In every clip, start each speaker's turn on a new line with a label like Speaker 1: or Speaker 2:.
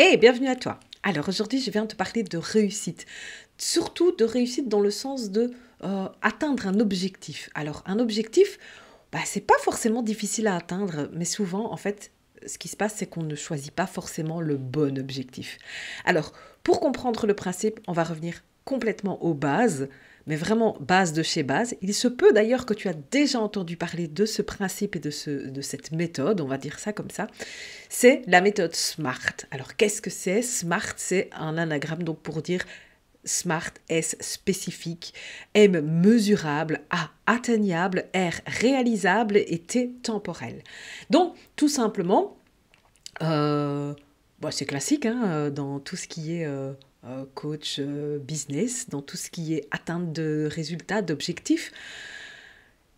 Speaker 1: Hey, bienvenue à toi. Alors aujourd'hui, je viens te parler de réussite. Surtout de réussite dans le sens de atteindre un objectif. Alors un objectif, c'est pas forcément difficile à atteindre, mais souvent, en fait, ce qui se passe, c'est qu'on ne choisit pas forcément le bon objectif. Alors, pour comprendre le principe, on va revenir complètement aux bases, mais vraiment base de chez base. Il se peut d'ailleurs que tu as déjà entendu parler de ce principe et de cette méthode, on va dire ça comme ça. C'est la méthode SMART. Alors, qu'est-ce que c'est? SMART, c'est un anagramme donc pour dire SMART, S spécifique, M mesurable, A atteignable, R réalisable et T temporel. Donc, tout simplement, c'est classique dans tout ce qui est coach business, dans tout ce qui est atteinte de résultats, d'objectifs.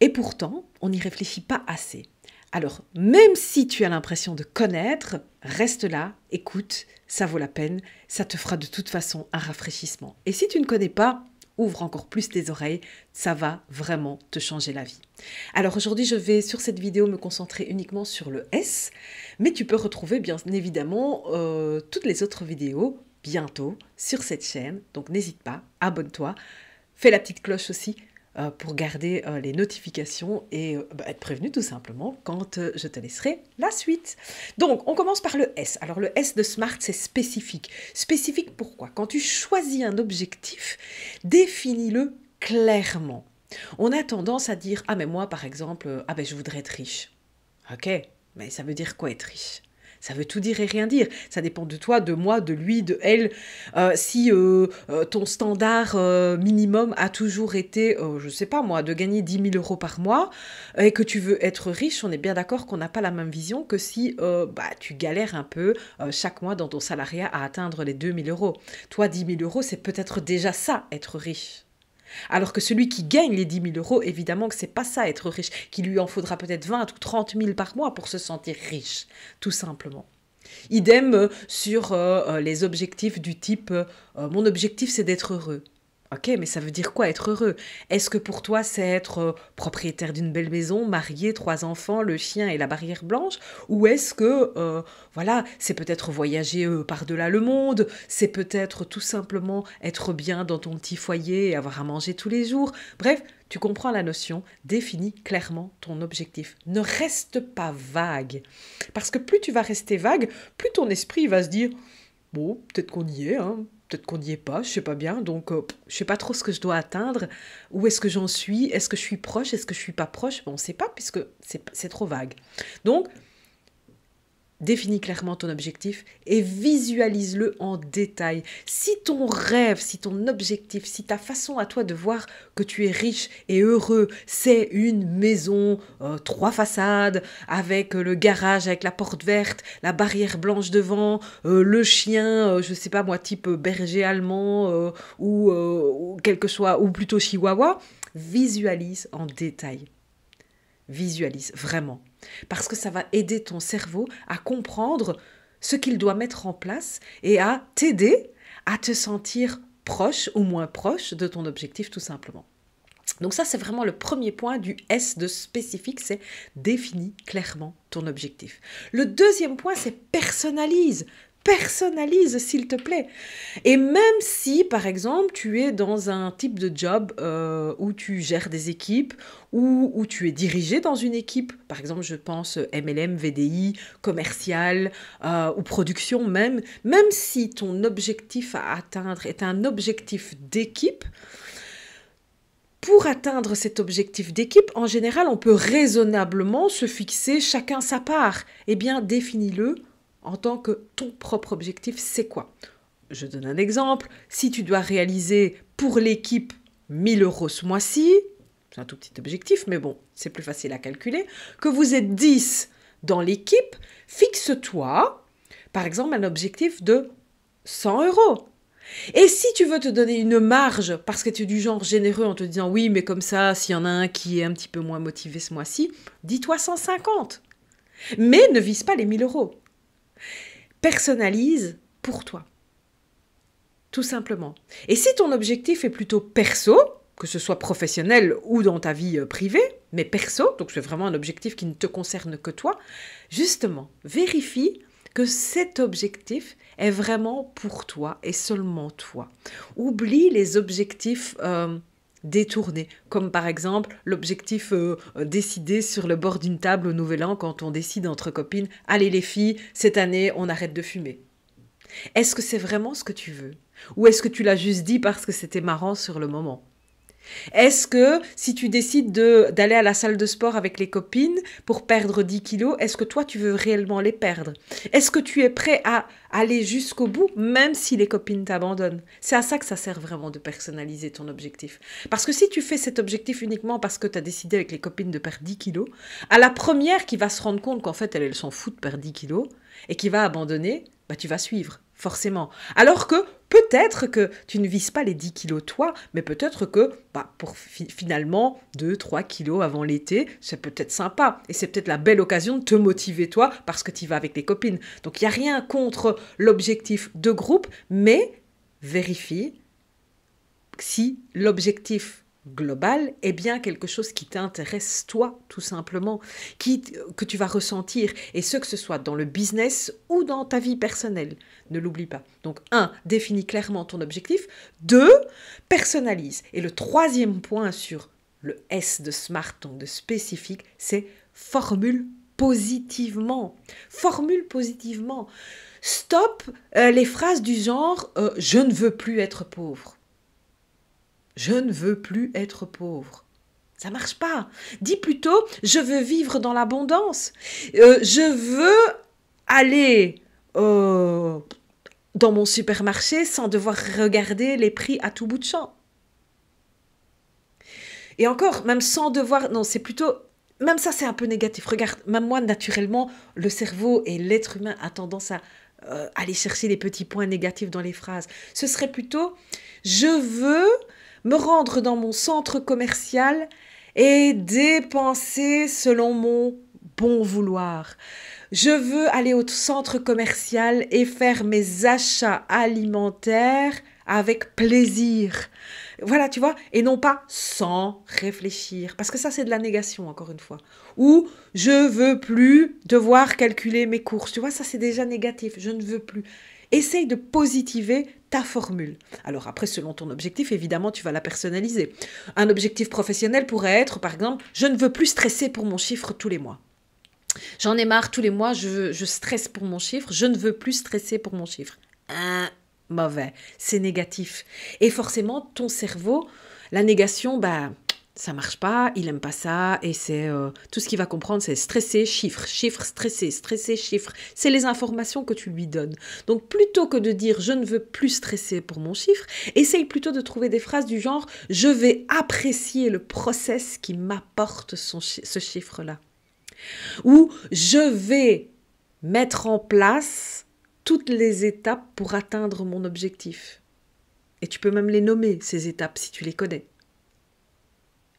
Speaker 1: Et pourtant, on n'y réfléchit pas assez. Alors, même si tu as l'impression de connaître, reste là, écoute, ça vaut la peine, ça te fera de toute façon un rafraîchissement. Et si tu ne connais pas, ouvre encore plus tes oreilles, ça va vraiment te changer la vie. Alors aujourd'hui, je vais sur cette vidéo me concentrer uniquement sur le S, mais tu peux retrouver bien évidemment toutes les autres vidéos bientôt sur cette chaîne, donc n'hésite pas, abonne-toi, fais la petite cloche aussi, pour garder les notifications et être prévenu tout simplement quand je te laisserai la suite. Donc, on commence par le S. Alors, le S de SMART, c'est spécifique. Spécifique pourquoi? Quand tu choisis un objectif, définis-le clairement. On a tendance à dire « Ah, mais moi, par exemple, je voudrais être riche. » Ok, mais ça veut dire quoi être riche? Ça veut tout dire et rien dire. Ça dépend de toi, de moi, de lui, de elle. Si ton standard minimum a toujours été, je ne sais pas moi, de gagner 10 000 euros par mois et que tu veux être riche, on est bien d'accord qu'on n'a pas la même vision que si tu galères un peu chaque mois dans ton salariat à atteindre les 2 000 euros. Toi, 10 000 euros, c'est peut-être déjà ça, être riche. Alors que celui qui gagne les 10 000 euros, évidemment que c'est pas ça être riche, qu'il lui en faudra peut-être 20 ou 30 000 par mois pour se sentir riche, tout simplement. Idem sur les objectifs du type mon objectif c'est d'être heureux. Ok, mais ça veut dire quoi être heureux? Est-ce que pour toi c'est être propriétaire d'une belle maison, marié, 3 enfants, le chien et la barrière blanche? Ou est-ce que, c'est peut-être voyager par-delà le monde, c'est peut-être tout simplement être bien dans ton petit foyer et avoir à manger tous les jours? Bref, tu comprends la notion, définis clairement ton objectif. Ne reste pas vague. Parce que plus tu vas rester vague, plus ton esprit va se dire « Bon, peut-être qu'on y est, peut-être qu'on n'y est pas, je sais pas bien, donc je sais pas trop ce que je dois atteindre, où est-ce que j'en suis, est-ce que je suis proche, est-ce que je suis pas proche ?» Bon, on ne sait pas puisque c'est trop vague. Donc, définis clairement ton objectif et visualise-le en détail. Si ton rêve, si ton objectif, si ta façon à toi de voir que tu es riche et heureux, c'est une maison, 3 façades, avec le garage, avec la porte verte, la barrière blanche devant, le chien, je sais pas moi, type berger allemand ou quelque chose, ou plutôt chihuahua, visualise en détail. Visualise vraiment. Parce que ça va aider ton cerveau à comprendre ce qu'il doit mettre en place et à t'aider à te sentir proche ou moins proche de ton objectif tout simplement. Donc ça, c'est vraiment le premier point du S de spécifique, c'est définis clairement ton objectif. Le deuxième point, c'est personnalise. Personnalise, s'il te plaît. Et même si, par exemple, tu es dans un type de job où tu gères des équipes, ou où tu es dirigé dans une équipe, par exemple, je pense MLM, VDI, commercial ou production même si ton objectif à atteindre est un objectif d'équipe, pour atteindre cet objectif d'équipe, en général, on peut raisonnablement se fixer chacun sa part. Eh bien, définis-le en tant que ton propre objectif, c'est quoi? Je donne un exemple. Si tu dois réaliser pour l'équipe 1 000 euros ce mois-ci, c'est un tout petit objectif, mais bon, c'est plus facile à calculer, que vous êtes 10 dans l'équipe, fixe-toi, par exemple, un objectif de 100 euros. Et si tu veux te donner une marge, parce que tu es du genre généreux en te disant « Oui, mais comme ça, s'il y en a un qui est un petit peu moins motivé ce mois-ci, dis-toi 150. » Mais ne vise pas les 1 000 euros. Personnalise pour toi. Tout simplement. Et si ton objectif est plutôt perso, que ce soit professionnel ou dans ta vie privée, mais perso, donc c'est vraiment un objectif qui ne te concerne que toi, justement, vérifie que cet objectif est vraiment pour toi et seulement toi. Oublie les objectifs détournés, comme par exemple l'objectif décidé sur le bord d'une table au Nouvel An quand on décide entre copines, allez les filles, cette année on arrête de fumer. Est-ce que c'est vraiment ce que tu veux? Ou est-ce que tu l'as juste dit parce que c'était marrant sur le moment? Est-ce que si tu décides d'aller à la salle de sport avec les copines pour perdre 10 kilos, est-ce que toi tu veux réellement les perdre? Est-ce que tu es prêt à aller jusqu'au bout même si les copines t'abandonnent? C'est à ça que ça sert vraiment de personnaliser ton objectif. Parce que si tu fais cet objectif uniquement parce que tu as décidé avec les copines de perdre 10 kilos, à la première qui va se rendre compte qu'en fait elle s'en fout de perdre 10 kilos et qui va abandonner, bah tu vas suivre. Forcément. Alors que peut-être que tu ne vises pas les 10 kilos toi, mais peut-être que pour finalement 2-3 kilos avant l'été, c'est peut-être sympa. Et c'est peut-être la belle occasion de te motiver toi parce que tu y vas avec les copines. Donc il n'y a rien contre l'objectif de groupe, mais vérifie si l'objectif global est bien quelque chose qui t'intéresse toi, tout simplement, que tu vas ressentir, et que ce soit dans le business ou dans ta vie personnelle. Ne l'oublie pas. Donc, 1, définis clairement ton objectif. 2, personnalise. Et le troisième point sur le S de SMART, donc de spécifique, c'est formule positivement. Formule positivement. Stop les phrases du genre « je ne veux plus être pauvre ». Je ne veux plus être pauvre. Ça marche pas. Dis plutôt, je veux vivre dans l'abondance. Je veux aller dans mon supermarché sans devoir regarder les prix à tout bout de champ. Et encore, même sans devoir... Non, c'est plutôt... Même ça, c'est un peu négatif. Regarde, même moi, naturellement, le cerveau et l'être humain a tendance à aller chercher les petits points négatifs dans les phrases. Ce serait plutôt, je veux me rendre dans mon centre commercial et dépenser selon mon bon vouloir. Je veux aller au centre commercial et faire mes achats alimentaires avec plaisir. Voilà, tu vois, et non pas sans réfléchir. Parce que ça, c'est de la négation, encore une fois. Ou je veux plus devoir calculer mes courses. Tu vois, ça, c'est déjà négatif. Je ne veux plus. Essaye de positiver ta formule. Alors après, selon ton objectif, évidemment, tu vas la personnaliser. Un objectif professionnel pourrait être, par exemple, je ne veux plus stresser pour mon chiffre tous les mois. J'en ai marre, tous les mois, je stresse pour mon chiffre. Je ne veux plus stresser pour mon chiffre. Mauvais, c'est négatif. Et forcément, ton cerveau, la négation, ça marche pas, il aime pas ça, et c'est tout ce qu'il va comprendre, c'est stresser, chiffre, stressé, chiffre. C'est les informations que tu lui donnes. Donc plutôt que de dire je ne veux plus stresser pour mon chiffre, essaye plutôt de trouver des phrases du genre je vais apprécier le process qui m'apporte ce chiffre-là. Ou je vais mettre en place toutes les étapes pour atteindre mon objectif. Et tu peux même les nommer, ces étapes, si tu les connais.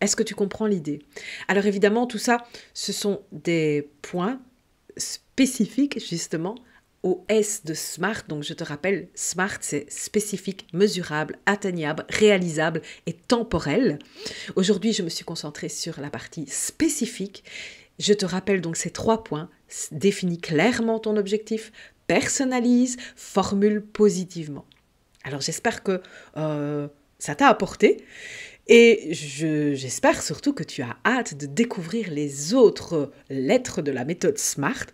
Speaker 1: Est-ce que tu comprends l'idée? Alors évidemment, tout ça, ce sont des points spécifiques, justement, au S de SMART. Donc je te rappelle, SMART, c'est spécifique, mesurable, atteignable, réalisable et temporel. Aujourd'hui, je me suis concentrée sur la partie spécifique. Je te rappelle donc ces 3 points. Définis clairement ton objectif, personnalise, formule positivement. Alors j'espère que ça t'a apporté. Et j'espère surtout que tu as hâte de découvrir les autres lettres de la méthode SMART,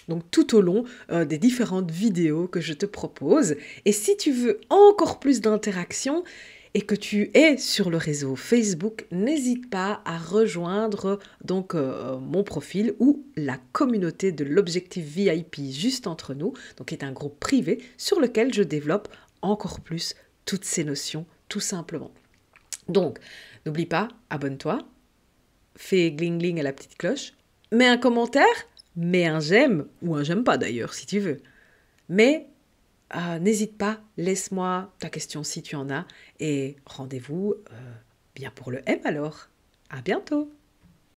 Speaker 1: donc tout au long des différentes vidéos que je te propose. Et si tu veux encore plus d'interaction et que tu es sur le réseau Facebook, n'hésite pas à rejoindre donc mon profil ou la communauté de l'objectif VIP juste entre nous, donc qui est un groupe privé sur lequel je développe encore plus toutes ces notions tout simplement. Donc, n'oublie pas, abonne-toi, fais gling-gling à la petite cloche, mets un commentaire, mets un j'aime, ou un j'aime pas d'ailleurs, si tu veux. Mais n'hésite pas, laisse-moi ta question si tu en as, et rendez-vous bien pour le M alors. À bientôt!